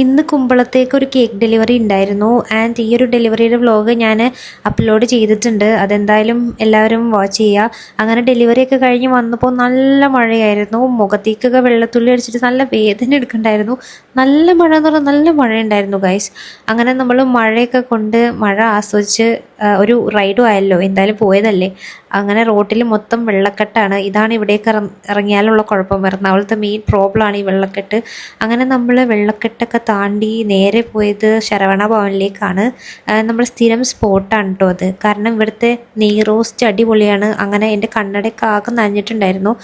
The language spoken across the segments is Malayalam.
ഇന്ന് കുമ്പളത്തേക്ക് ഒരു കേക്ക് ഡെലിവറി ഉണ്ടായിരുന്നു. ആൻഡ് ഈ ഒരു ഡെലിവറിയുടെ വ്ലോഗ് ഞാൻ അപ്ലോഡ് ചെയ്തിട്ടുണ്ട്. അതെന്തായാലും എല്ലാവരും വാച്ച് ചെയ്യുക. അങ്ങനെ ഡെലിവറിയൊക്കെ കഴിഞ്ഞ് വന്നപ്പോൾ നല്ല മഴയായിരുന്നു. മുഖത്തേക്കൊക്കെ വെള്ളത്തുള്ളി അടിച്ചിട്ട് നല്ല വേദന എടുക്കണ്ടായിരുന്നു. നല്ല മഴ എന്ന് പറഞ്ഞാൽ നല്ല മഴയുണ്ടായിരുന്നു ഗൈസ്. അങ്ങനെ നമ്മൾ മഴയൊക്കെ കൊണ്ട് മഴ ആസ്വദിച്ച് ഒരു റൈഡും ആയല്ലോ, എന്തായാലും പോയതല്ലേ. അങ്ങനെ റോട്ടിൽ മൊത്തം വെള്ളക്കെട്ടാണ്. ഇതാണ് ഇവിടേക്ക് ഇറങ്ങിയാലുള്ള കുഴപ്പം. എറണാകുളത്തെ മെയിൻ പ്രോബ്ലമാണ് ഈ വെള്ളക്കെട്ട്. അങ്ങനെ നമ്മൾ വെള്ളക്കെട്ടൊക്കെ താണ്ടി നേരെ പോയത് ശരവണ ഭവനിലേക്കാണ്. നമ്മൾ സ്ഥിരം സ്പോട്ടാണ് കേട്ടോ അത്. കാരണം ഇവിടുത്തെ നെയ് റോസ്റ്റ് അടിപൊളിയാണ്. അങ്ങനെ എൻ്റെ കണ്ണടയൊക്കെ ആകെ നനഞ്ഞിട്ടുണ്ടായിരുന്നു.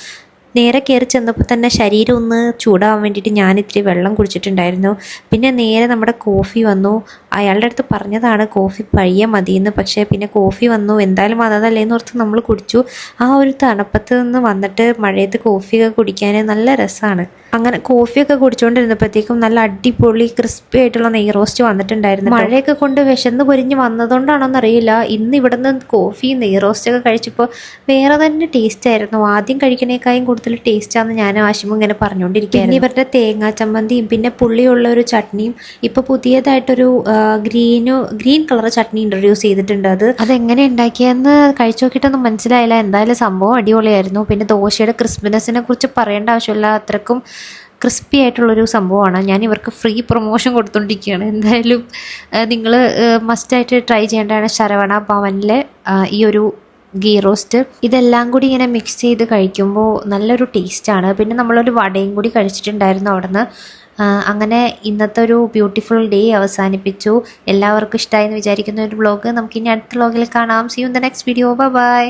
നേരെ കയറി ചെന്നപ്പോൾ തന്നെ ശരീരം ഒന്ന് ചൂടാവാൻ വേണ്ടിയിട്ട് ഞാൻ ഇത്തിരി വെള്ളം കുടിച്ചിട്ടുണ്ടായിരുന്നു. പിന്നെ നേരെ നമ്മുടെ കോഫി വന്നു. അയാളുടെ അടുത്ത് പറഞ്ഞതാണ് കോഫി പയ്യെ മതിയെന്ന്. പക്ഷേ പിന്നെ കോഫി വന്നു. എന്തായാലും വന്നതല്ലേന്ന് ഓർത്ത് നമ്മൾ കുടിച്ചു. ആ ഒരു തണുപ്പത്ത് നിന്ന് വന്നിട്ട് മഴയത്ത് കോഫിയൊക്കെ കുടിക്കാൻ നല്ല രസമാണ്. അങ്ങനെ കോഫിയൊക്കെ കുടിച്ചുകൊണ്ടിരുന്നപ്പോഴത്തേക്കും നല്ല അടിപൊളി ക്രിസ്പി ആയിട്ടുള്ള നെയ് റോസ്റ്റ് വന്നിട്ടുണ്ടായിരുന്നു. മഴയൊക്കെ കൊണ്ട് വിശന്ന് പൊരിഞ്ഞ് വന്നതുകൊണ്ടാണോന്നറിയില്ല, ഇന്ന് ഇവിടുന്ന് കോഫി നെയ് റോസ്റ്റൊക്കെ കഴിച്ചപ്പോൾ വേറെ തന്നെ ടേസ്റ്റ് ആയിരുന്നു. ആദ്യം കഴിക്കണേക്കാളും കൂടുതൽ ടേസ്റ്റാണെന്ന് ഞാൻ ആശും ഇങ്ങനെ പറഞ്ഞുകൊണ്ടിരിക്കുകയായിരുന്നു. ഇവരുടെ തേങ്ങാ ചമ്മന്തിയും പിന്നെ പുള്ളിയുള്ള ഒരു ചട്നിയും ഇപ്പോൾ പുതിയതായിട്ടൊരു ഗ്രീൻ കളർ ചട്നി ഇൻട്രൊഡ്യൂസ് ചെയ്തിട്ടുണ്ട്. അതെങ്ങനെ ഉണ്ടാക്കിയെന്ന് കഴിച്ചു നോക്കിയിട്ടൊന്നും മനസ്സിലായില്ല. എന്തായാലും സംഭവം അടിപൊളിയായിരുന്നു. പിന്നെ ദോശയുടെ ക്രിസ്പിനെസ്സിനെ കുറിച്ച് പറയേണ്ട ആവശ്യമില്ല, അത്രക്കും ക്രിസ്പി ആയിട്ടുള്ളൊരു സംഭവമാണ്. ഞാൻ ഇവർക്ക് ഫ്രീ പ്രൊമോഷൻ കൊടുത്തുകൊണ്ടിരിക്കുകയാണ്. എന്തായാലും നിങ്ങൾ മസ്റ്റായിട്ട് ട്രൈ ചെയ്യേണ്ടതാണ് ശരവണ ഭവനിലെ ഈ ഒരു ഗീ റോസ്റ്റ്. ഇതെല്ലാം കൂടി ഇങ്ങനെ മിക്സ് ചെയ്ത് കഴിക്കുമ്പോൾ നല്ലൊരു ടേസ്റ്റാണ്. പിന്നെ നമ്മളൊരു വടയും കൂടി കഴിച്ചിട്ടുണ്ടായിരുന്നു അവിടുന്ന്. അങ്ങനെ ഇന്നത്തെ ഒരു ബ്യൂട്ടിഫുൾ ഡേ അവസാനിപ്പിച്ചു. എല്ലാവർക്കും ഇഷ്ടമായി എന്ന് വിചാരിക്കുന്ന ഒരു വ്ലോഗ് നമുക്കിനി അടുത്ത വ്ലോഗിൽ കാണാം. See you in the next video. Bye by.